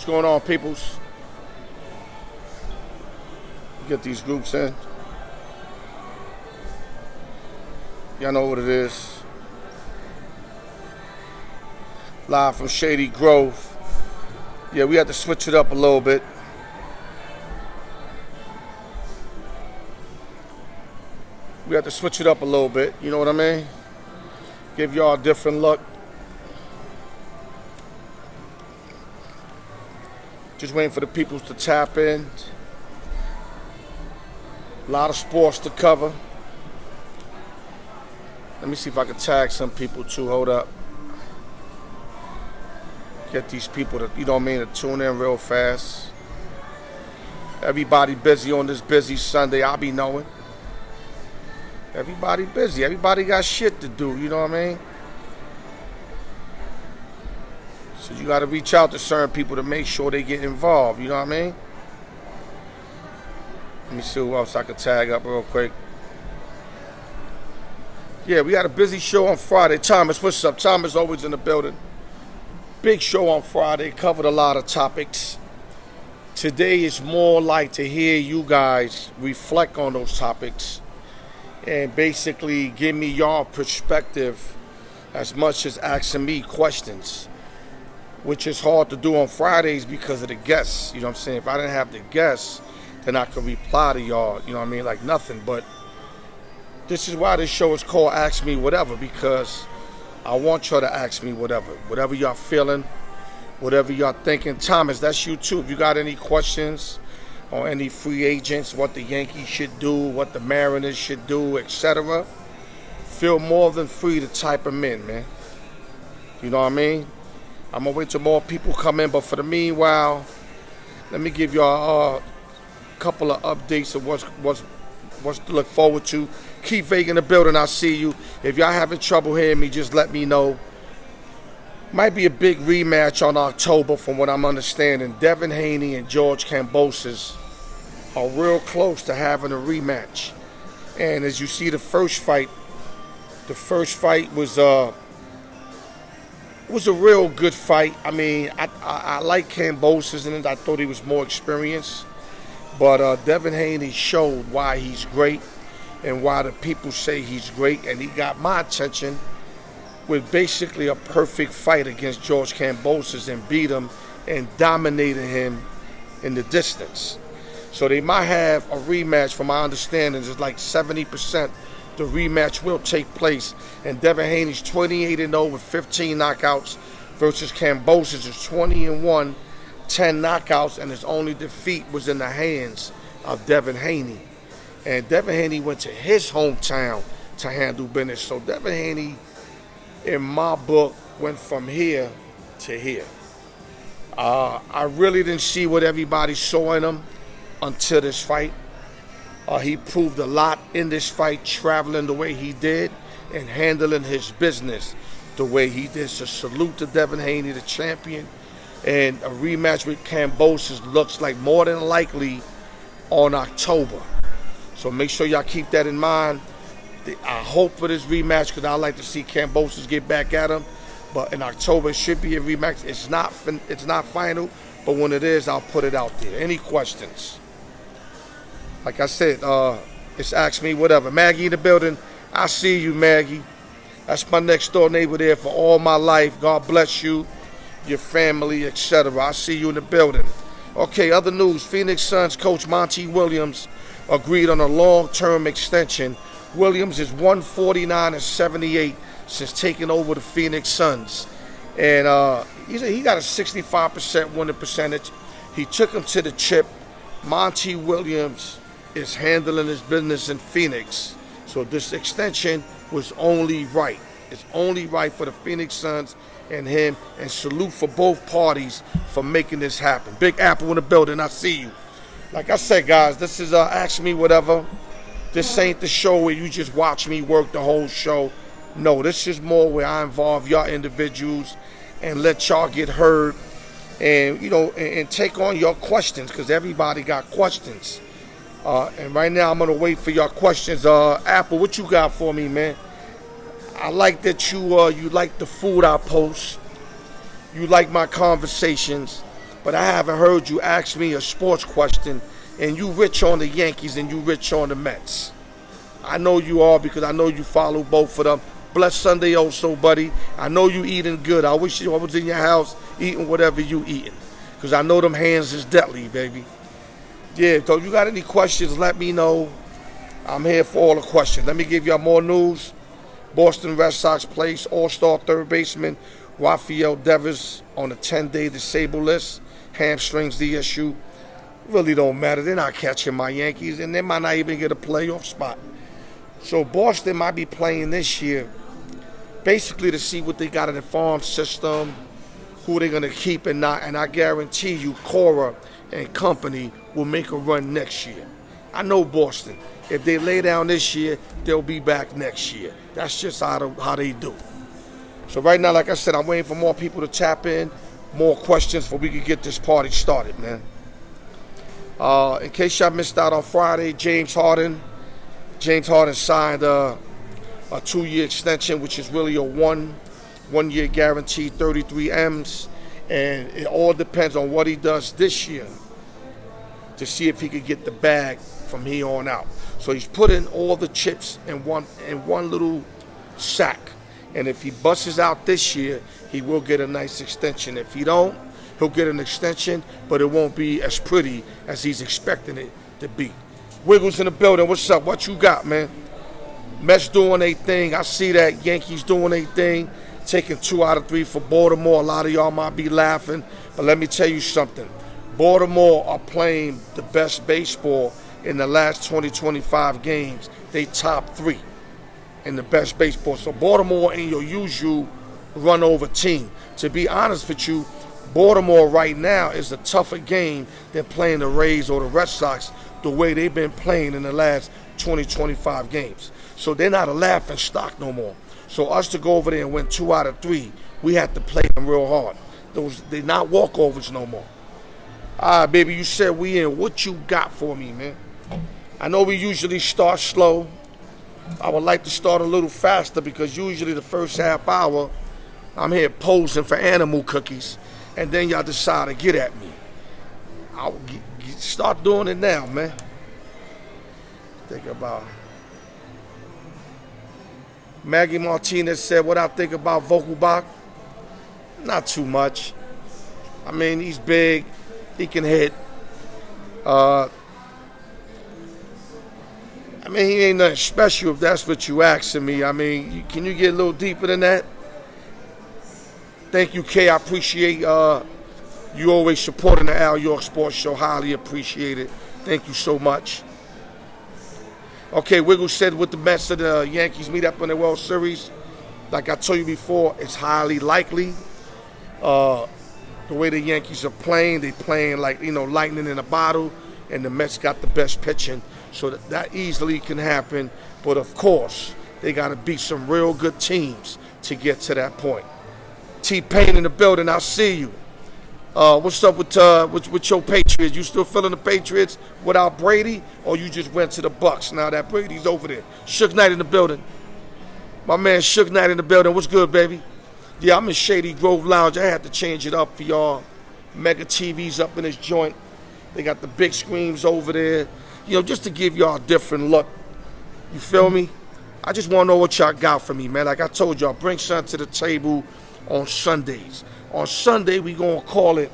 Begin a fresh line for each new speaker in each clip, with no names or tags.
What's going on, peoples? Get these groups in. Y'all know what it is. Live from Shady Grove. Yeah, we had to switch it up a little bit. You know what I mean? Give y'all a different look. Just waiting for the peoples to tap in. A lot of sports to cover. Let me see if I can tag some people too. Hold up. Get these people to, you know what I mean, to tune in real fast. Everybody busy on this busy Sunday, I be knowing. Everybody busy. Everybody got shit to do, you know what I mean? So you got to reach out to certain people to make sure they get involved, you know what I mean? Let me see who else I can tag up real quick. Yeah, we got a busy show on Friday. Thomas, what's up? Thomas always in the building. Big show on Friday. Covered a lot of topics. Today is more like to hear you guys reflect on those topics and basically give me your perspective as much as asking me questions, which is hard to do on Fridays because of the guests. You know what I'm saying? If I didn't have the guests, then I could reply to y'all, you know what I mean, like nothing. But this is why this show is called Ask Me Whatever, because I want y'all to ask me whatever y'all feeling, whatever y'all thinking. Thomas, that's you too. If you got any questions on any free agents, what the Yankees should do, what the Mariners should do, etc., feel more than free to type them in, man. You know what I mean? I'm gonna wait till more people come in, but for the meanwhile, let me give y'all a couple of updates of what's to look forward to. Keep Vague in the building, I see you. If y'all having trouble hearing me, just let me know. Might be a big rematch on October from what I'm understanding. Devin Haney and George Kambosos are real close to having a rematch. And as you see, the first fight was a real good fight. I mean, I like Kambosos in it. I thought he was more experienced. But Devin Haney showed why he's great and why the people say he's great. And he got my attention with basically a perfect fight against George Kambosos and beat him and dominated him in the distance. So they might have a rematch. From my understanding, it's like 70% the rematch will take place. And Devin Haney's 28-0 with 15 knockouts versus Kambosos is 20-1, 10 knockouts, and his only defeat was in the hands of Devin Haney. And Devin Haney went to his hometown to handle business. So Devin Haney, in my book, went from here to here. I really didn't see what everybody saw in him until this fight. He proved a lot in this fight, traveling the way he did and handling his business the way he did. So salute to Devin Haney, the champion. And a rematch with Kambosos looks like more than likely on October. So make sure y'all keep that in mind. I hope for this rematch because I like to see Kambosos get back at him. But in October, it should be a rematch. It's not final, but when it is, I'll put it out there. Any questions? Like I said, it's Ask Me Whatever. Maggie in the building. I see you, Maggie. That's my next door neighbor there for all my life. God bless you, your family, etc. I see you in the building. Okay, other news. Phoenix Suns coach Monte Williams agreed on a long-term extension. Williams is 149-78 since taking over the Phoenix Suns. And he got a 65% winning percentage. He took him to the chip. Monte Williams is handling his business in Phoenix. So this extension was only right. It's only right for the Phoenix Suns and him. And salute for both parties for making this happen. Big Apple in the building. I see you. Like I said, guys, this is Ask Me Whatever. This ain't the show where you just watch me work the whole show. No, this is more where I involve y'all individuals and let y'all get heard and, you know, and take on your questions because everybody got questions. And right now I'm going to wait for your questions. Apple, what you got for me, man? I like that you like the food I post. You like my conversations. but I haven't heard you ask me a sports question, and you rich on the Yankees and you rich on the Mets. I know you are because I know you follow both of them. Bless Sunday also, buddy. I know you eating good. I wish I was in your house eating whatever you eating, because I know them hands is deadly, baby. Yeah, so if you got any questions, let me know. I'm here for all the questions. Let me give y'all more news. Boston Red Sox place all-star third baseman Rafael Devers on a 10-day disabled list. Hamstrings the issue. Really don't matter. They're not catching my Yankees, and they might not even get a playoff spot. So Boston might be playing this year basically to see what they got in the farm system, who they're going to keep and not. And I guarantee you Cora and company will make a run next year. I know Boston. If they lay down this year, they'll be back next year. That's just how they do. So right now, like I said, I'm waiting for more people to tap in, more questions for we can get this party started, man. In case y'all missed out on Friday, James Harden signed a 2-year extension, which is really a one-year guarantee, 33 M's. And it all depends on what he does this year to see if he could get the bag from here on out. So he's putting all the chips in one little sack. And if he busts out this year, he will get a nice extension. If he don't, he'll get an extension, but it won't be as pretty as he's expecting it to be. Wiggles in the building. What's up? What you got, man? Mets doing their thing. I see that. Yankees doing their thing. Taking 2 out of 3 for Baltimore. A lot of y'all might be laughing, but let me tell you something. Baltimore are playing the best baseball in the last 20-25 games. They top 3 in the best baseball. So Baltimore ain't your usual run-over team. To be honest with you, Baltimore right now is a tougher game than playing the Rays or the Red Sox the way they've been playing in the last 20-25 games. So they're not a laughing stock no more. So us to go over there and win 2 out of 3, we have to play them real hard. They're not walkovers no more. All right, baby, you said we in. What you got for me, man? I know we usually start slow. I would like to start a little faster because usually the first half hour, I'm here posing for animal cookies, and then y'all decide to get at me. I'll start doing it now, man. Think about Maggie Martinez said, what I think about Vogelbach? Not too much. I mean, he's big. He can hit. I mean, he ain't nothing special if that's what you asking me. I mean, can you get a little deeper than that? Thank you, Kay. I appreciate you always supporting the Al York Sports Show. Highly appreciate it. Thank you so much. Okay, Wiggle said with the Mets and the Yankees meet up in the World Series, like I told you before, it's highly likely. The way the Yankees are playing, they playing like, lightning in a bottle, and the Mets got the best pitching, so that easily can happen. But of course, they got to beat some real good teams to get to that point. T-Pain in the building, I see you. What's up with your Patriots? You still feeling the Patriots without Brady, or you just went to the Bucks now that Brady's over there? Suge Knight in the building. My man Suge Knight in the building. What's good, baby? Yeah, I'm in Shady Grove Lounge. I had to change it up for y'all. Mega TVs up in this joint. They got the big screens over there. Just to give y'all a different look. You feel me? I just want to know what y'all got for me, man. Like I told y'all, bring something to the table on Sundays. On Sunday, we going to call it,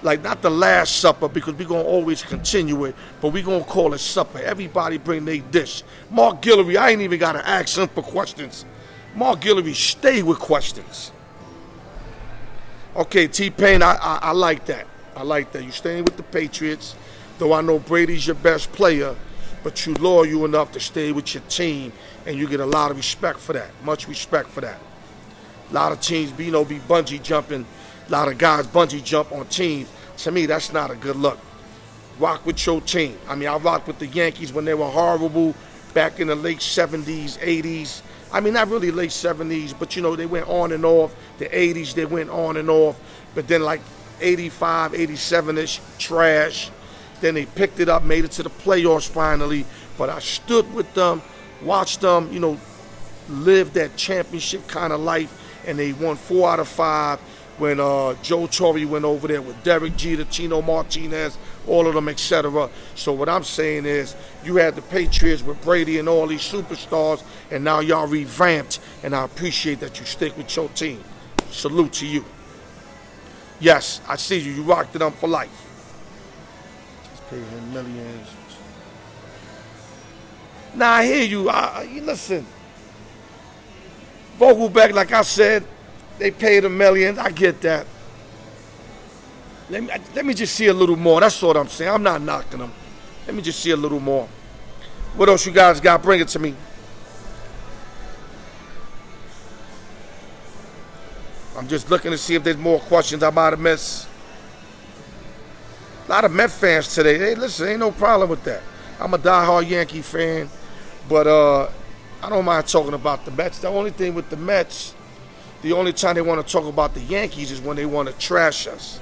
like, not the Last Supper, because we going to always continue it, but we going to call it supper. Everybody bring their dish. Mark Guillory, I ain't even got to ask him for questions. Mark Guillory, stay with questions. Okay, T-Pain, I like that. I like that. You staying with the Patriots, though I know Brady's your best player, but you loyal enough to stay with your team, and you get a lot of respect for that. Much respect for that. A lot of teams, be bungee jumping. A lot of guys bungee jump on teams. To me, that's not a good look. Rock with your team. I mean, I rocked with the Yankees when they were horrible back in the late 70s, 80s. I mean, not really late 70s, but, they went on and off. The 80s, they went on and off. But then, like, 85, 87-ish, trash. Then they picked it up, made it to the playoffs finally. But I stood with them, watched them, live that championship kind of life. And they won 4 out of 5. when Joe Torre went over there with Derek Jeter, Tino Martinez, all of them, etc. So what I'm saying is, you had the Patriots with Brady and all these superstars, and now y'all revamped, and I appreciate that you stick with your team. Salute to you. Yes, I see you. You rocked it up for life. Just paid him millions. Now I hear you. You listen. Vogelback, like I said, they paid $1 million. I get that. Let me just see a little more. That's what I'm saying. I'm not knocking them. Let me just see a little more. What else you guys got? Bring it to me. I'm just looking to see if there's more questions I might have missed. A lot of Met fans today. Hey, listen, ain't no problem with that. I'm a diehard Yankee fan, but I don't mind talking about the Mets. The only thing with the Mets, the only time they want to talk about the Yankees is when they want to trash us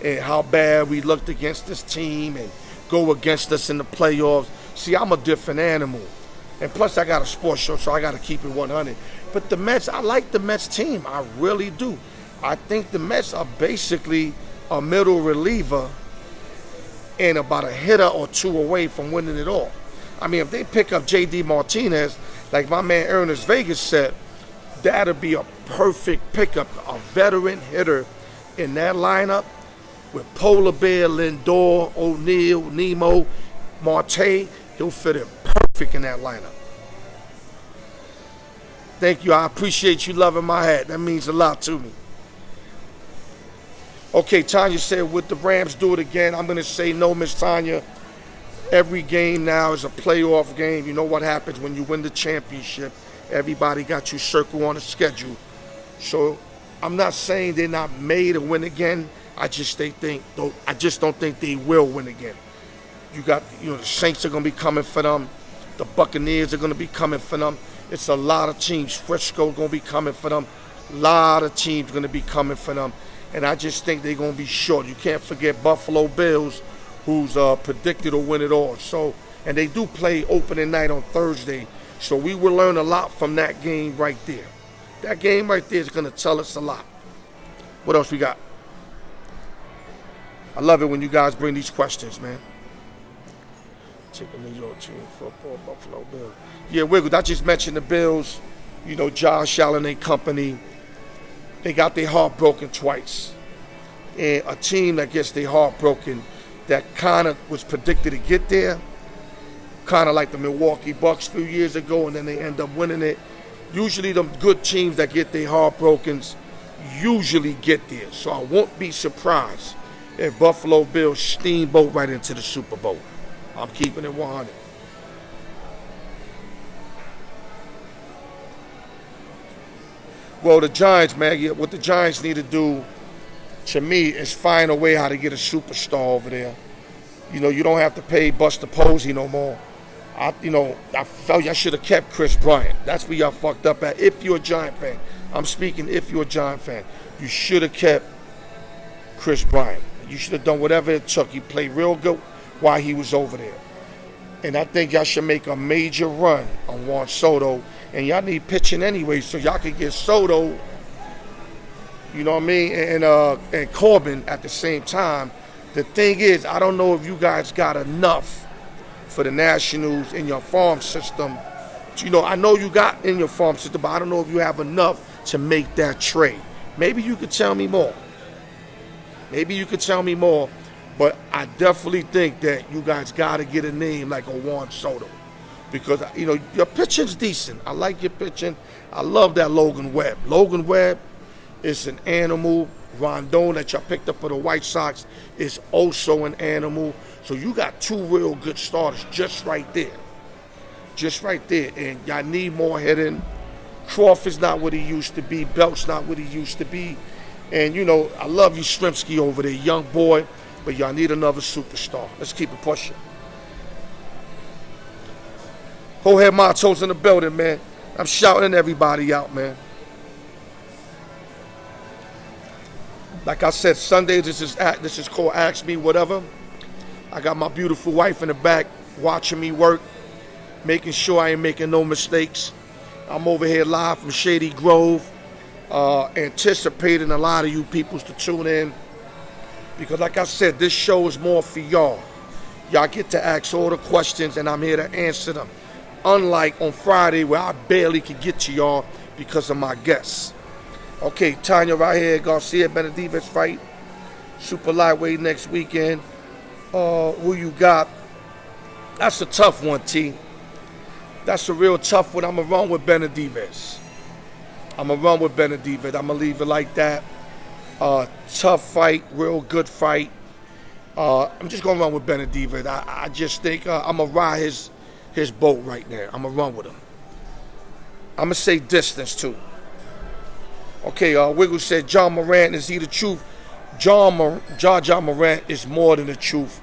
and how bad we looked against this team and go against us in the playoffs. See, I'm a different animal. And plus, I got a sports show, so I got to keep it 100. But the Mets, I like the Mets team. I really do. I think the Mets are basically a middle reliever and about a hitter or two away from winning it all. I mean, if they pick up J.D. Martinez, like my man Ernest Vegas said, that'll be a perfect pickup. A veteran hitter in that lineup with Polar Bear, Lindor, O'Neill, Nemo, Monte, he'll fit in perfect in that lineup. Thank you. I appreciate you loving my hat. That means a lot to me. Okay, Tanya said, would the Rams do it again? I'm going to say no, Miss Tanya. Every game now is a playoff game. You know what happens when you win the championship. Everybody got you circled on a schedule. So I'm not saying they're not made to win again. I just don't think they will win again. You got, the Saints are going to be coming for them. The Buccaneers are going to be coming for them. It's a lot of teams. Frisco going to be coming for them. A lot of teams going to be coming for them. And I just think they're going to be short. You can't forget Buffalo Bills, who's predicted to win it all. So, and they do play opening night on Thursday. So we will learn a lot from that game right there. That game right there is going to tell us a lot. What else we got? I love it when you guys bring these questions, man. Taking New York team football, Buffalo Bills. Yeah, Wiggles, I just mentioned the Bills. Josh Allen and company. They got their heart broken twice. And a team that gets their heart broken that kind of was predicted to get there, kind of like the Milwaukee Bucks a few years ago, and then they end up winning it. Usually the good teams that get their heart broken usually get there. So I won't be surprised if Buffalo Bills steamboat right into the Super Bowl. I'm keeping it 100. Well, the Giants, Maggie, what the Giants need to do, to me, is find a way how to get a superstar over there. You don't have to pay Buster Posey no more. I felt y'all should have kept Chris Bryant. That's where y'all fucked up at. If you're a Giant fan, I'm speaking if you're a Giant fan, you should have kept Chris Bryant. You should have done whatever it took. He played real good while he was over there. And I think y'all should make a major run on Juan Soto. And y'all need pitching anyway, so y'all can get Soto, you know what I mean, and Corbin at the same time. The thing is, I don't know if you guys got enough for the Nationals in your farm system. I know you got in your farm system, but I don't know if you have enough to make that trade. Maybe you could tell me more. But I definitely think that you guys got to get a name like a Juan Soto. Because, your pitching's decent. I like your pitching. I love that Logan Webb. Logan Webb is an animal. Rondon that y'all picked up for the White Sox is also an animal. So you got two real good starters just right there. And y'all need more hitting. Crawford's not what he used to be. Belt's not what he used to be. And, I love you, Strimsky over there, young boy. But y'all need another superstar. Let's keep it pushing. Jorge Mato's in the building, man. I'm shouting everybody out, man. Like I said, Sunday, this is called Ask Me Whatever. I got my beautiful wife in the back watching me work, making sure I ain't making no mistakes. I'm over here live from Shady Grove, Anticipating a lot of you peoples to tune in. Because like I said, this show is more for y'all. Y'all get to ask all the questions and I'm here to answer them. Unlike on Friday where I barely could get to y'all because of my guests. Okay, Tanya right here, Garcia Benavidez fight. Super lightweight next weekend. Who you got? That's a tough one, T. That's a real tough one. I'm going to run with Benavidez. I'm going to leave it like that. Tough fight, real good fight. I'm just going to run with Benavidez. I just think I'm going to ride his boat right now. I'm going to run with him. I'm going to say distance, too. Okay, Wiggle said, John Morant, is he the truth? John Morant is more than the truth.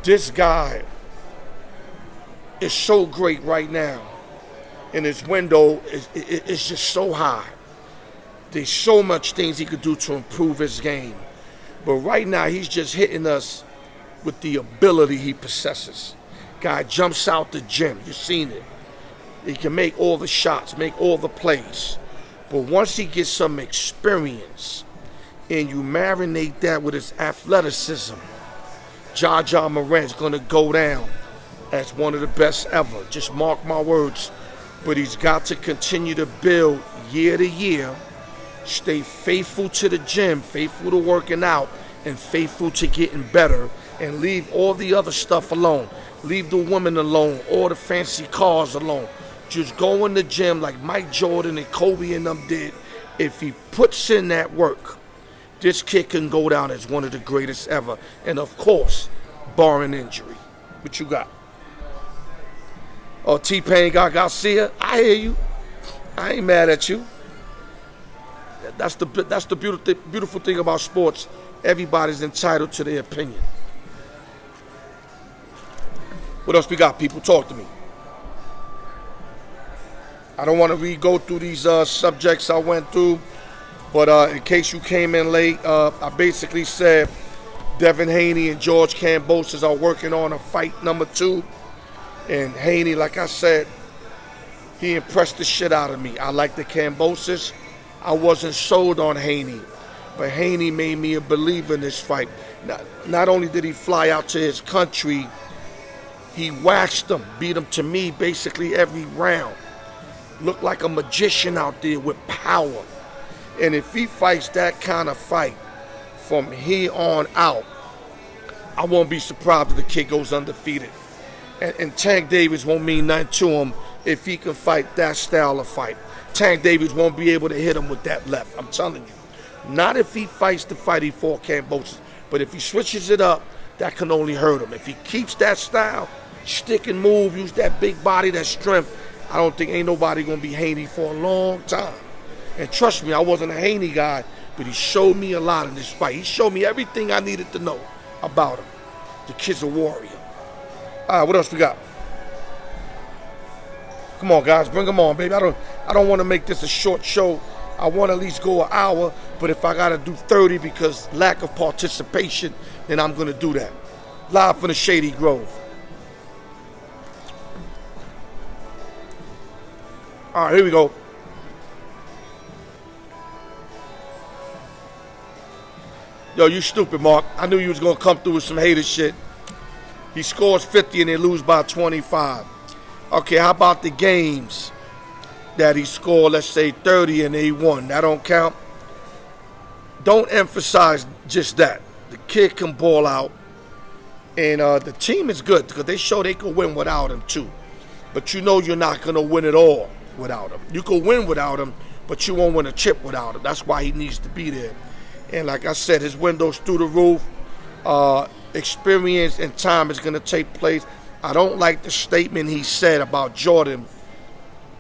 This guy is so great right now. And his window is just so high. There's so much things he could do to improve his game. But right now, he's just hitting us with the ability he possesses. Guy jumps out the gym. You've seen it. He can make all the shots, make all the plays. But once he gets some experience and you marinate that with his athleticism, John Morant's going to go down as one of the best ever. Just mark my words. But he's got to continue to build year to year, stay faithful to the gym, faithful to working out, and faithful to getting better, and leave all the other stuff alone. Leave the women alone, all the fancy cars alone. Just go in the gym like Mike Jordan and Kobe and them did. If he puts in that work, this kid can go down as one of the greatest ever. And of course, barring injury. What you got? Oh, T-Pain got Garcia. I hear you. I ain't mad at you. That's the beautiful thing about sports. Everybody's entitled to their opinion. What else we got, people? Talk to me. I don't want to go through these subjects I went through, but in case you came in late, I basically said Devin Haney and George Kambosos are working on a fight number 2. And Haney, like I said, he impressed the shit out of me. I like the Kambosos. I wasn't sold on Haney, but Haney made me a believer in this fight. Not only did he fly out to his country, he waxed him, beat him to me basically every round. Looked like a magician out there with power. And if he fights that kind of fight from here on out, I won't be surprised if the kid goes undefeated. And Tank Davis won't mean nothing to him if he can fight that style of fight. Tank Davis won't be able to hit him with that left. I'm telling you. Not if he fights the fight he fought Kambosos. But if he switches it up, that can only hurt him. If he keeps that style, stick and move, use that big body, that strength, I don't think ain't nobody going to be Haney for a long time. And trust me, I wasn't a Haney guy, but he showed me a lot in this fight. He showed me everything I needed to know about him. The kid's a warrior. All right, what else we got? Come on, guys, bring them on, baby. I don't want to make this a short show. I want to at least go an hour, but if I got to do 30 because lack of participation, then I'm going to do that. Live from the Shady Grove. All right, here we go. Yo, you stupid, Mark. I knew you was going to come through with some hater shit. He scores 50 and they lose by 25. Okay, how about the games that he scored, let's say 30 and they won? That don't count? Don't emphasize just that. The kid can ball out. And the team is good because they show they can win without him too. But you know you're not going to win it all without him. You can win without him, but you won't win a chip without him. That's why he needs to be there. And like I said, his window's through the roof. Experience and time is going to take place. I don't like the statement he said about Jordan.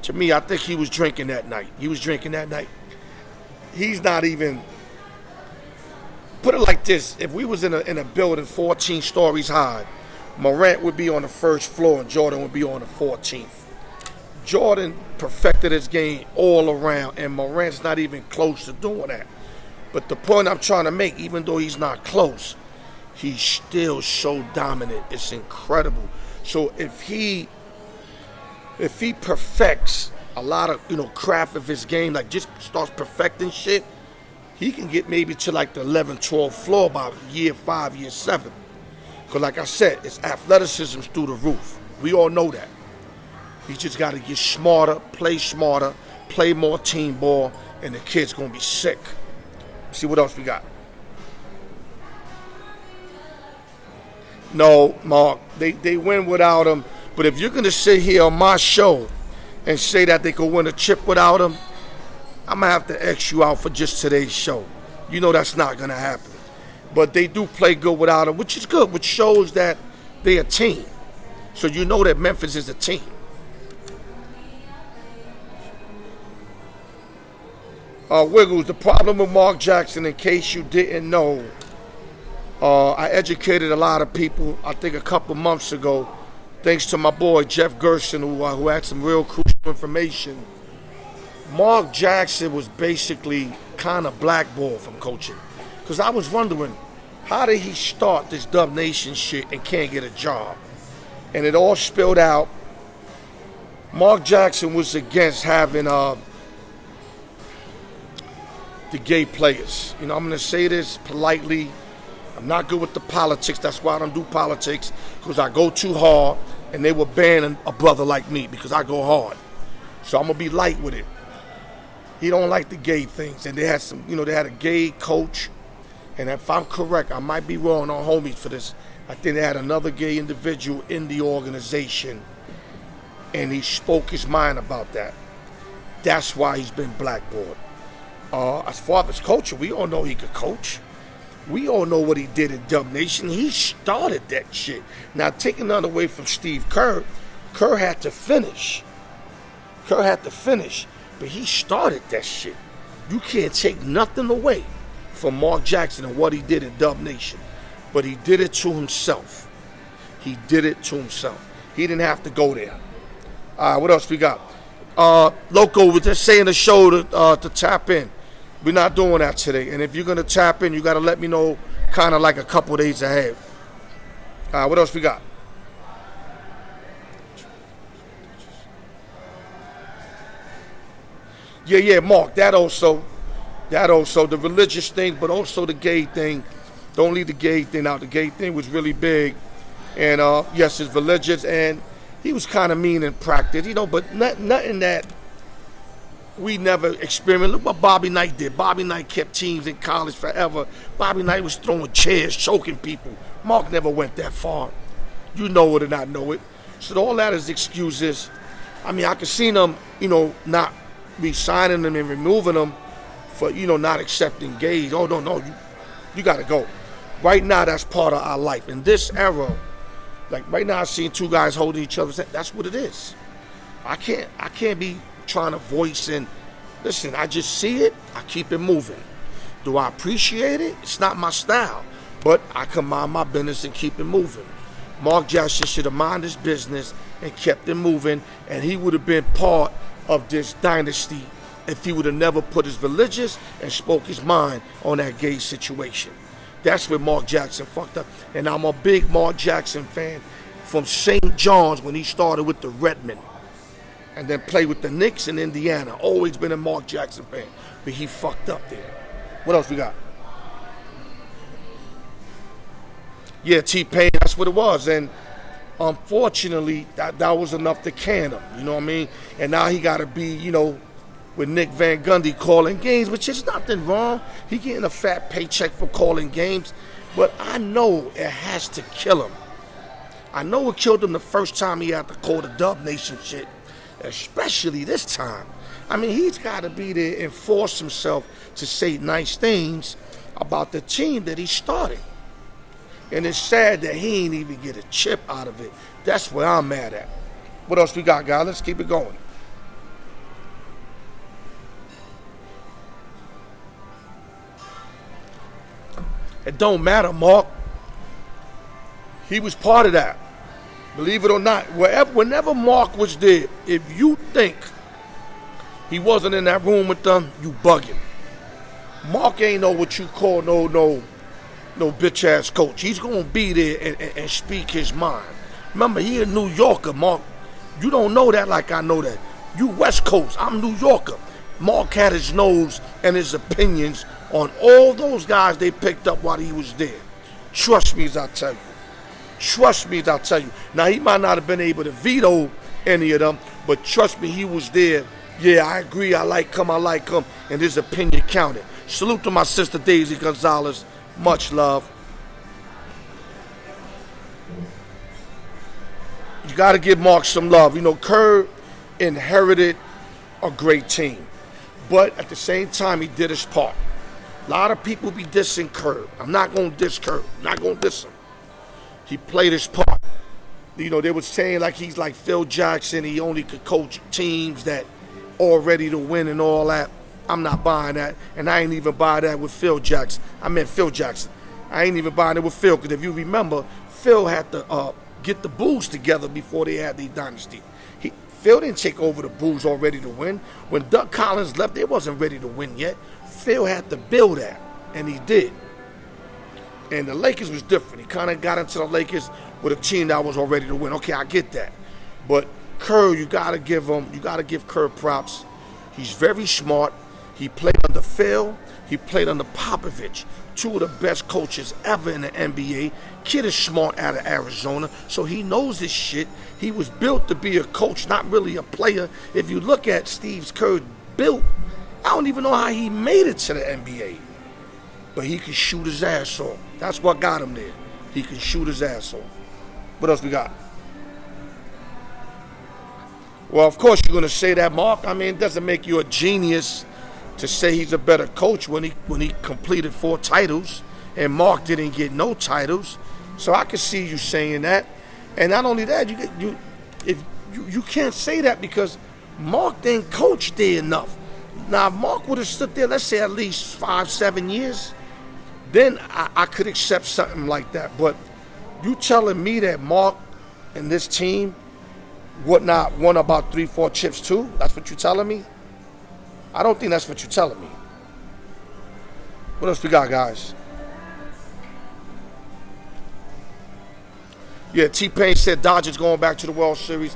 To me, I think he was drinking that night. He's not even... Put it like this. If we was in a building 14 stories high, Morant would be on the first floor and Jordan would be on the 14th. Jordan perfected his game all around, and Morant's not even close to doing that. But the point I'm trying to make, even though he's not close, he's still so dominant. It's incredible. So if he perfects a lot of, craft of his game, like just starts perfecting shit, he can get maybe to like the 11th, 12th floor by year 5, year 7. Because like I said, it's athleticism's through the roof. We all know that. He just got to get smarter, play more team ball, and the kid's going to be sick. See what else we got. No, Mark, they win without him. But if you're going to sit here on my show and say that they could win a chip without him, I'm going to have to X you out for just today's show. You know that's not going to happen. But they do play good without him, which is good, which shows that they're a team. So you know that Memphis is a team. Wiggles, the problem with Mark Jackson, in case you didn't know, I educated a lot of people, I think a couple months ago, thanks to my boy Jeff Gerson, who had some real crucial information. Mark Jackson was basically kind of blackballed from coaching. Because I was wondering, how did he start this Dub Nation shit and can't get a job? And it all spilled out. Mark Jackson was against having the gay players. I'm going to say this politely. I'm not good with the politics. That's why I don't do politics, because I go too hard, and they were banning a brother like me because I go hard. So I'm going to be light with it. He don't like the gay things. And they had they had a gay coach. And if I'm correct, I might be wrong on homies for this. I think they had another gay individual in the organization. And he spoke his mind about that. That's why he's been blackballed. As far as coaching, we all know he could coach. We all know what he did at Dub Nation. He started that shit. Now, taking none away from Steve Kerr, Kerr had to finish. But he started that shit. You can't take nothing away from Mark Jackson and what he did at Dub Nation. But he did it to himself. He didn't have to go there. All right, what else we got? Loco, we're just saying the show to tap in. We're not doing that today. And if you're going to tap in, you got to let me know kind of like a couple days ahead. All right, what else we got? Yeah, Mark, that also, the religious thing, but also the gay thing. Don't leave the gay thing out. The gay thing was really big. And, yes, it's religious, and he was kind of mean in practice, but nothing that we never experienced. Look what Bobby Knight did. Bobby Knight kept teams in college forever. Bobby Knight was throwing chairs, choking people. Mark never went that far. You know it or not know it. So all that is excuses. I mean, I could see them, not re-signing them and removing them for, not accepting gays. Oh, no, you got to go. Right now, that's part of our life. In this era, like right now, I've seen two guys holding each other. That's what it is. I can't be trying to voice and listen. I just see it. I keep it moving. Do I appreciate it? It's not my style, but I can mind my business and keep it moving. Mark Jackson should have minded his business and kept it moving, and he would have been part of this dynasty if he would have never put his religious and spoke his mind on that gay situation. That's where Mark Jackson fucked up. And I'm a big Mark Jackson fan from St. John's when he started with the Redmen and then played with the Knicks in Indiana. Always been a Mark Jackson fan, but he fucked up there. What else we got? Yeah, T-Pain, that's what it was. And unfortunately, that was enough to can him. You know what I mean? And now he got to be, with Nick Van Gundy calling games, which is nothing wrong. He getting a fat paycheck for calling games. But I know it has to kill him. I know it killed him the first time he had to call the Dub Nation shit, especially this time. I mean, he's got to be there and force himself to say nice things about the team that he started. And it's sad that he ain't even get a chip out of it. That's what I'm mad at. What else we got, guys? Let's keep it going. It don't matter, Mark. He was part of that. Believe it or not, whenever Mark was there, if you think he wasn't in that room with them, you bugging. Mark ain't know what you call no bitch-ass coach. He's going to be there and speak his mind. Remember, he a New Yorker, Mark. You don't know that like I know that. You West Coast, I'm New Yorker. Mark had his nose and his opinions on all those guys they picked up while he was there. Trust me as I tell you. Trust me as I tell you. Now, he might not have been able to veto any of them, but trust me, he was there. Yeah, I agree. I like him. And his opinion counted. Salute to my sister Daisy Gonzalez. Much love. You got to give Mark some love. You know, Kerr inherited a great team. But at the same time, he did his part. A lot of people be dissing Kerr. I'm not going to diss Kerr. I'm not going to diss him. He played his part. You know, they were saying like he's like Phil Jackson. He only could coach teams that are ready to win and all that. I'm not buying that. And I ain't even buying that with Phil Jackson. I meant Phil Jackson. I ain't even buying it with Phil. Because if you remember, Phil had to get the Bulls together before they had the dynasty. Phil didn't take over the Bulls all ready to win. When Doug Collins left, they wasn't ready to win yet. Phil had to build that, and he did. And the Lakers was different. He kind of got into the Lakers with a team that was all ready to win. Okay, I get that. But Kerr, you got to give Kerr props. He's very smart. He played under Phil. He played under Popovich, two of the best coaches ever in the NBA. Kid is smart out of Arizona, so he knows this shit. He was built to be a coach, not really a player. If you look at Steve Kerr's built, I don't even know how he made it to the NBA. But he can shoot his ass off. That's what got him there. He can shoot his ass off. What else we got? Well, of course you're going to say that, Mark. I mean, it doesn't make you a genius to say he's a better coach when he completed 4 titles and Mark didn't get no titles. So I can see you saying that. And not only that, you can't say that because Mark didn't coach there enough. Now, if Mark would have stood there, let's say at least 5-7 years, then I could accept something like that. But you telling me that Mark and this team would not won about 3-4 chips too? That's what you're telling me? I don't think that's what you're telling me. What else we got, guys? Yeah, T-Pain said Dodgers going back to the World Series.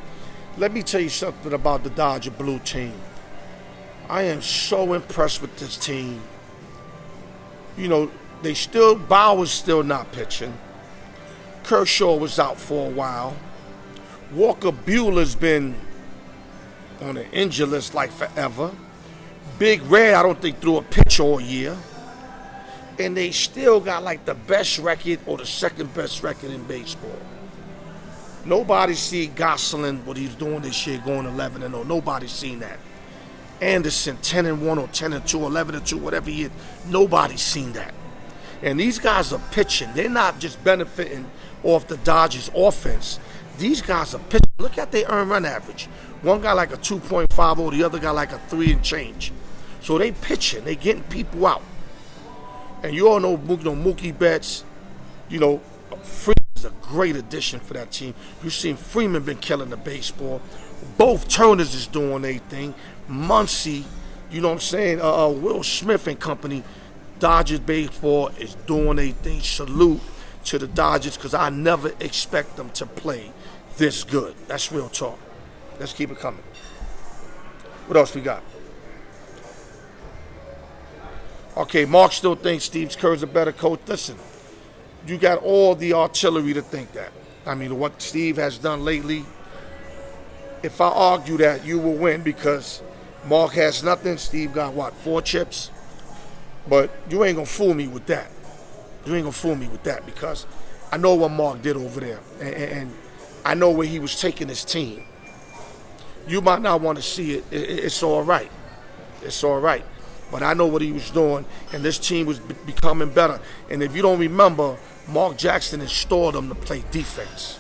Let me tell you something about the Dodger Blue team. I am so impressed with this team. You know, Bauer's still not pitching. Kershaw was out for a while. Walker Buehler's been on the injury list like forever. Big Red, I don't think, threw a pitch all year. And they still got like the best record or the second best record in baseball. Nobody see Gosselin, what he's doing this year, going 11-0. Nobody's seen that. Anderson, 10-1 or 10-2, 11-2, whatever he is. Nobody's seen that. And these guys are pitching. They're not just benefiting off the Dodgers' offense. These guys are pitching. Look at their earned run average. One guy like a 2.50, the other guy like a 3 and change. So they pitching. They getting people out. And you all know Mookie Betts, Freeman's a great addition for that team. You've seen Freeman been killing the baseball. Both Turners is doing their thing. Muncy, you know what I'm saying? Will Smith and company, Dodgers baseball is doing their thing. Salute to the Dodgers because I never expect them to play this good. That's real talk. Let's keep it coming. What else we got? Okay, Mark still thinks Steve Kerr's a better coach. Listen, you got all the artillery to think that. I mean, what Steve has done lately, if I argue that, you will win because Mark has nothing. Steve got, 4 chips? But you ain't going to fool me with that. You ain't going to fool me with that because I know what Mark did over there. And I know where he was taking his team. You might not want to see it. It's all right. It's all right. But I know what he was doing, and this team was becoming better. And if you don't remember, Mark Jackson installed them to play defense.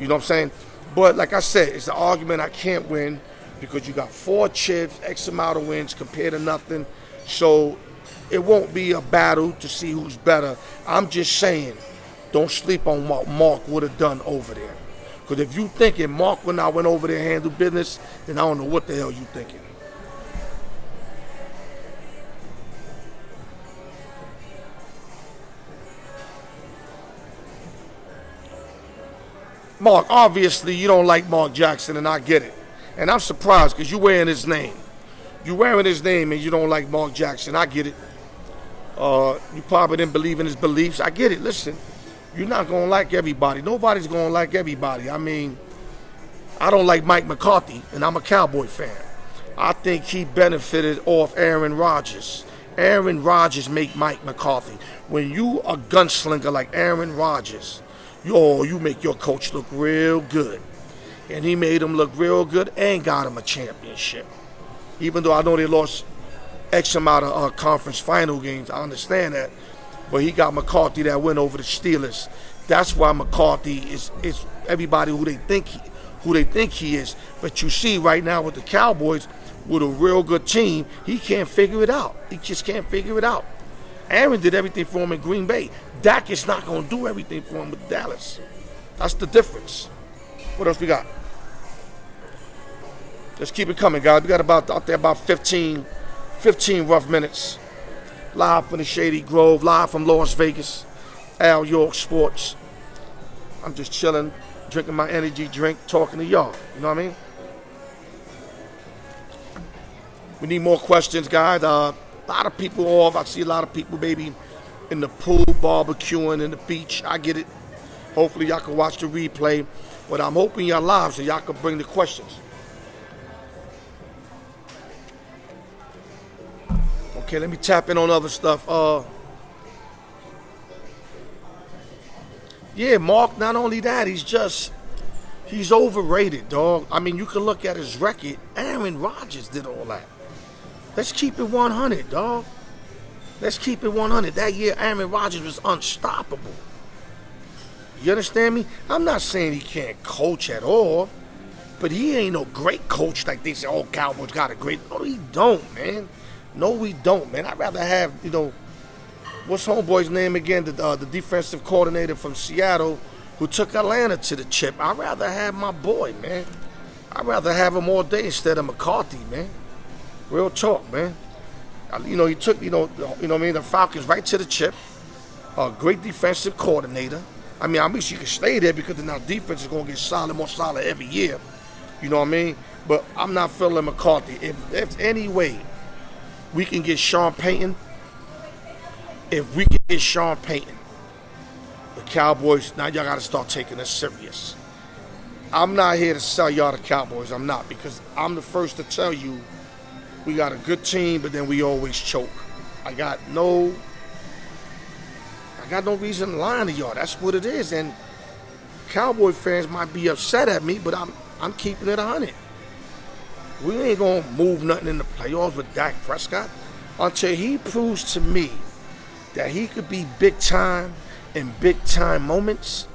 You know what I'm saying? But like I said, it's an argument I can't win because you got 4 chips, X amount of wins compared to nothing. So it won't be a battle to see who's better. I'm just saying, don't sleep on what Mark would have done over there. Because if you thinking Mark when I went over there and handled business, then I don't know what the hell you thinking. Mark, obviously you don't like Mark Jackson, and I get it. And I'm surprised because you wearing his name. You wearing his name and you don't like Mark Jackson. I get it. You probably didn't believe in his beliefs. I get it. Listen, you're not going to like everybody. Nobody's going to like everybody. I mean, I don't like Mike McCarthy, and I'm a Cowboy fan. I think he benefited off Aaron Rodgers. Aaron Rodgers make Mike McCarthy. When you a gunslinger like Aaron Rodgers, you make your coach look real good. And he made him look real good and got him a championship. Even though I know they lost X amount of conference final games, I understand that. But he got McCarthy that win over the Steelers. That's why McCarthy is everybody who they think he is. But you see right now with the Cowboys, with a real good team, he can't figure it out. He just can't figure it out. Aaron did everything for him in Green Bay. Dak is not going to do everything for him with Dallas. That's the difference. What else we got? Let's keep it coming, guys. We got about 15 rough minutes. Live from the Shady Grove, live from Las Vegas. Al York Sports. I'm just chilling, drinking my energy drink, talking to y'all. You know what I mean? We need more questions, guys. A lot of people off. I see a lot of people maybe in the pool, barbecuing, in the beach. I get it. Hopefully y'all can watch the replay. But I'm hoping y'all live so y'all can bring the questions. Okay, let me tap in on other stuff. Yeah, Mark, not only that, he's overrated, dog. I mean, you can look at his record. Aaron Rodgers did all that. Let's keep it 100, dog. Let's keep it 100. That year, Aaron Rodgers was unstoppable. You understand me? I'm not saying he can't coach at all, but he ain't no great coach like they say, oh, Cowboys got a great... No, he don't, man. No, we don't, man. I'd rather have, what's homeboy's name again? The defensive coordinator from Seattle who took Atlanta to the chip. I'd rather have my boy, man. I'd rather have him all day instead of McCarthy, man. Real talk, man. He took, the Falcons right to the chip. A great defensive coordinator. I mean, I wish he could stay there because then our defense is going to get more solid every year. You know what I mean? But I'm not feeling McCarthy. If there's any way we can get Sean Payton, the Cowboys, now y'all got to start taking this serious. I'm not here to sell y'all the Cowboys. I'm not, because I'm the first to tell you we got a good team, but then we always choke. I got no reason to lie to y'all. That's what it is. And Cowboy fans might be upset at me, but I'm keeping it 100. We ain't going to move nothing in the playoffs with Dak Prescott until he proves to me that he could be big time in big time moments.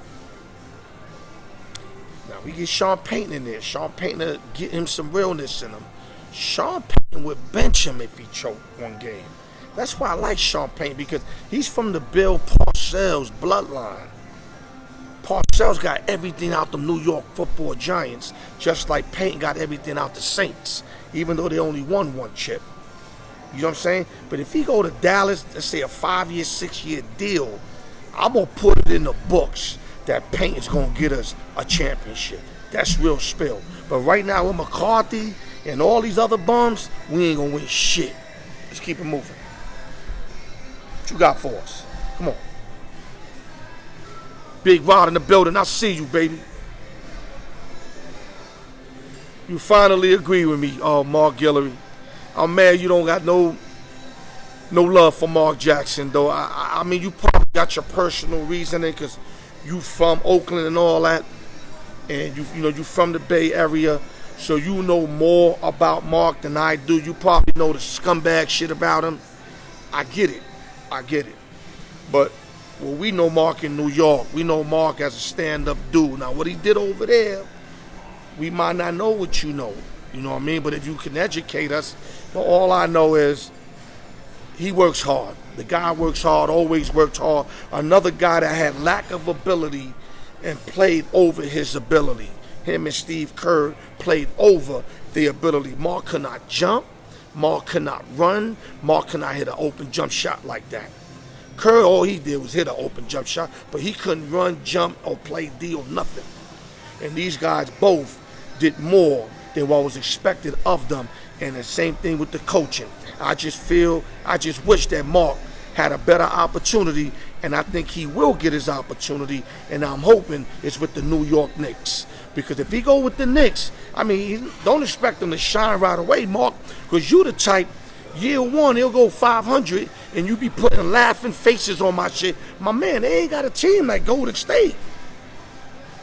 Now, we get Sean Payton in there. Sean Payton to get him some realness in him. Sean Payton would bench him if he choked one game. That's why I like Sean Payton, because he's from the Bill Parcells bloodline. Parcells got everything out the New York Football Giants, just like Payton got everything out the Saints, even though they only won one chip. You know what I'm saying? But if he go to Dallas, let's say a 5-year, 6-year deal, I'm going to put it in the books that Payton's going to get us a championship. That's real spill. But right now with McCarthy and all these other bums, we ain't going to win shit. Let's keep it moving. What you got for us? Come on. Big Rod in the building. I see you, baby. You finally agree with me, Mark Guillory. I'm mad you don't got no love for Mark Jackson, though. I mean, you probably got your personal reasoning because you from Oakland and all that, and you from the Bay Area, so you know more about Mark than I do. You probably know the scumbag shit about him. I get it. But we know Mark in New York. We know Mark as a stand-up dude. Now, what he did over there, we might not know what you know. You know what I mean? But if you can educate us, but all I know is he works hard. The guy works hard, always worked hard. Another guy that had lack of ability and played over his ability. Him and Steve Kerr played over their ability. Mark could not jump. Mark could not run. Mark could not hit an open jump shot like that. Kerr, all he did was hit an open jump shot, but he couldn't run, jump, or play D or nothing. And these guys both did more than what was expected of them. And the same thing with the coaching. I just wish that Mark had a better opportunity, and I think he will get his opportunity, and I'm hoping it's with the New York Knicks. Because if he go with the Knicks, I mean, don't expect him to shine right away, Mark, because you the type, year one, he'll go 500, and you be putting laughing faces on my shit. My man, they ain't got a team like Golden State.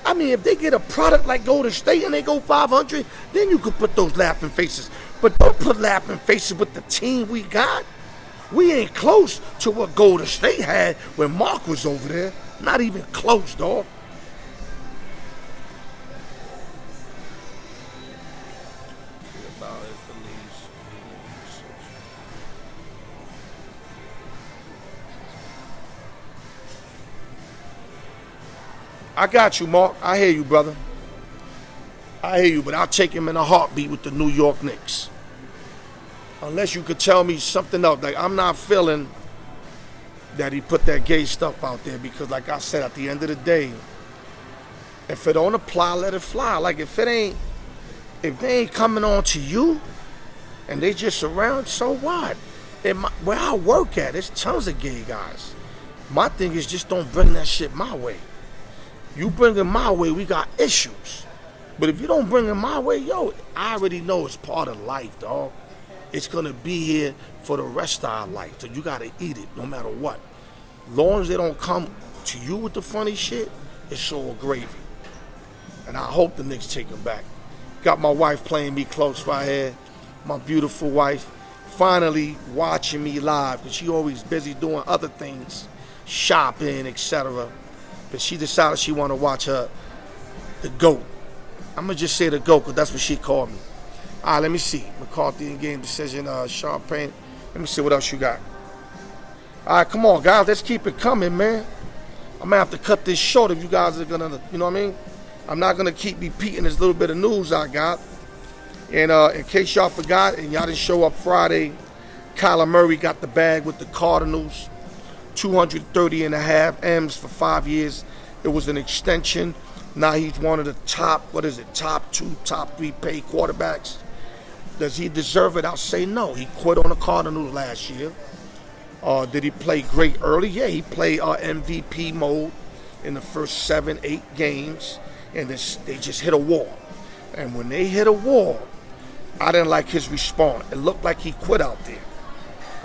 I mean, if they get a product like Golden State and they go 500, then you could put those laughing faces. But don't put laughing faces with the team we got. We ain't close to what Golden State had when Mark was over there. Not even close, dog. I got you, Mark. I hear you, brother. I hear you, but I'll take him in a heartbeat with the New York Knicks. Unless you could tell me something else. Like, I'm not feeling that he put that gay stuff out there because, like I said, at the end of the day, if it don't apply, let it fly. Like, if they ain't coming on to you and they just around, so what? Where I work at, there's tons of gay guys. My thing is just don't bring that shit my way. You bring it my way, we got issues. But if you don't bring it my way, yo, I already know it's part of life, dog. It's going to be here for the rest of our life. So you got to eat it no matter what. Long as they don't come to you with the funny shit, it's all gravy. And I hope the Knicks take him back. Got my wife playing me close right here. My beautiful wife finally watching me live because she always busy doing other things, shopping, etc. But she decided she want to watch the GOAT. I'm going to just say the GOAT because that's what she called me. All right, let me see. McCarthy in game decision, Champagne. Let me see what else you got. All right, come on, guys. Let's keep it coming, man. I'm going to have to cut this short if you guys are going to, you know what I mean? I'm not going to keep repeating this little bit of news I got. And in case y'all forgot and y'all didn't show up Friday, Kyler Murray got the bag with the Cardinals. 230.5 M's for 5 years. It was an extension. Now he's one of the top 2, top 3 paid quarterbacks. Does he deserve it? I'll say no. He quit on the Cardinals last year. Did he play great early? Yeah, he played MVP mode in the first 7-8 games, and they just hit a wall. And when they hit a wall, I didn't like his response. It looked like he quit out there.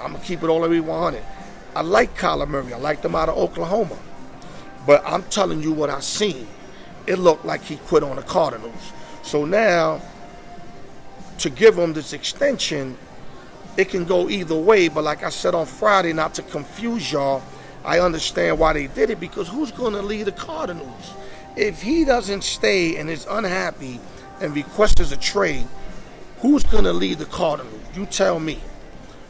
I'm going to keep it all the way 100. I like Kyler Murray. I liked him out of Oklahoma. But I'm telling you what I seen. It looked like he quit on the Cardinals. So now, to give him this extension, it can go either way. But like I said on Friday, not to confuse y'all, I understand why they did it, because who's going to lead the Cardinals? If he doesn't stay and is unhappy and requests a trade, who's going to lead the Cardinals? You tell me.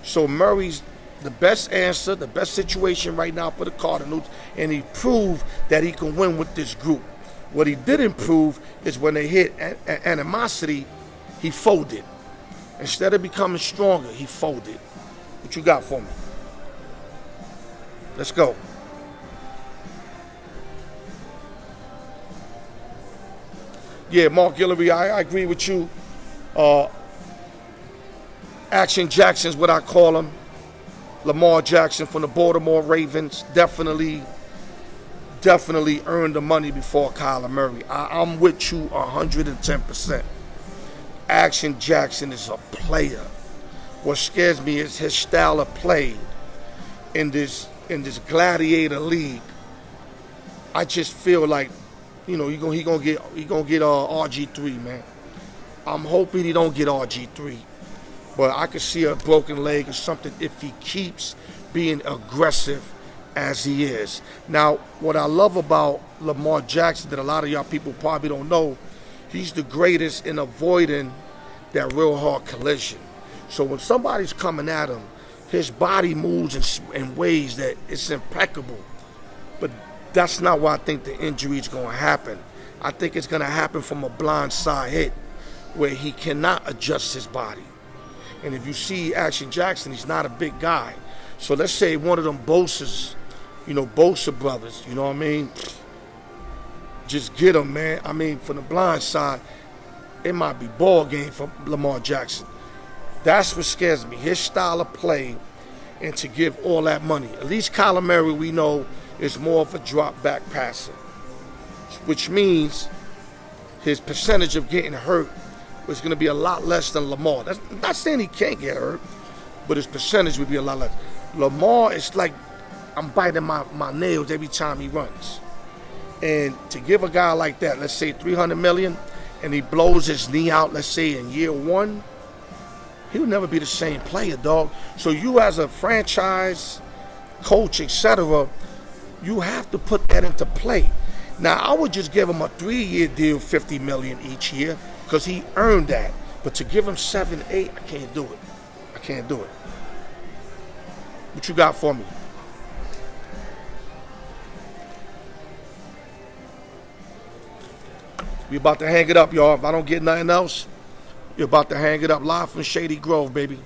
So Murray's the best answer, the best situation right now for the Cardinals, and he proved that he can win with this group. What he didn't prove is when they hit animosity, he folded. Instead of becoming stronger, he folded. What you got for me? Let's go. Yeah, Mark Guillory, I agree with you. Action Jackson's what I call him. Lamar Jackson from the Baltimore Ravens definitely earned the money before Kyler Murray. I'm with you 110%. Action Jackson is a player. What scares me is his style of play in this gladiator league. I just feel like, you know, he gonna get RG3, man. I'm hoping he don't get RG3. But I could see a broken leg or something if he keeps being aggressive as he is. Now, what I love about Lamar Jackson that a lot of y'all people probably don't know, he's the greatest in avoiding that real hard collision. So when somebody's coming at him, his body moves in ways that it's impeccable. But that's not where I think the injury is going to happen. I think it's going to happen from a blindside hit where he cannot adjust his body. And if you see Action Jackson, he's not a big guy. So let's say one of them Bosa brothers, you know what I mean? Just get him, man. I mean, from the blind side, it might be ball game for Lamar Jackson. That's what scares me. His style of play, and to give all that money. At least Kyler Murray, we know, is more of a drop back passer, which means his percentage of getting hurt was going to be a lot less than Lamar. That's not saying he can't get hurt, but his percentage would be a lot less. Lamar is like, I'm biting my nails every time he runs. And to give a guy like that, let's say $300 million, and he blows his knee out, let's say in year one, he'll never be the same player, dog. So you as a franchise coach, etc., you have to put that into play. Now, I would just give him a 3-year deal, $50 million each year, because he earned that. But to give him 7, 8, I can't do it. I can't do it. What you got for me? We about to hang it up, y'all. If I don't get nothing else, you're about to hang it up. Live from Shady Grove, baby.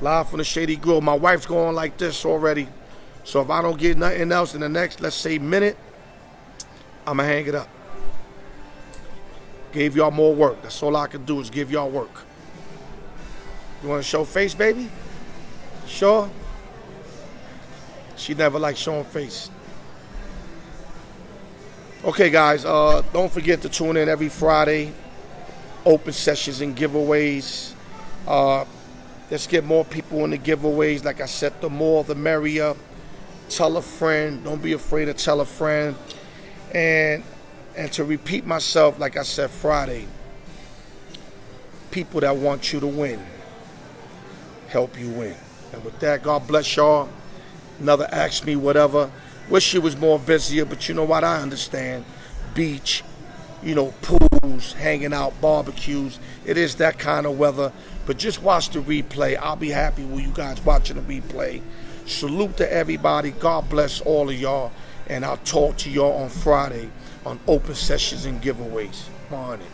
Live from the Shady Grove. My wife's going like this already. So if I don't get nothing else in the next, let's say, minute, I'm going to hang it up. Gave y'all more work. That's all I can do is give y'all work. You want to show face, baby? Sure? She never liked showing face. Okay, guys, don't forget to tune in every Friday. Open sessions and giveaways. Let's get more people in the giveaways. Like I said, the more, the merrier. Tell a friend. Don't be afraid to tell a friend. And to repeat myself, like I said Friday, people that want you to win help you win. And with that, God bless y'all. Another Ask Me Whatever. Wish it was more busier, but you know what? I understand. Beach, pools, hanging out, barbecues. It is that kind of weather. But just watch the replay. I'll be happy with you guys watching the replay. Salute to everybody. God bless all of y'all. And I'll talk to y'all on Friday on open sessions and giveaways. Morning.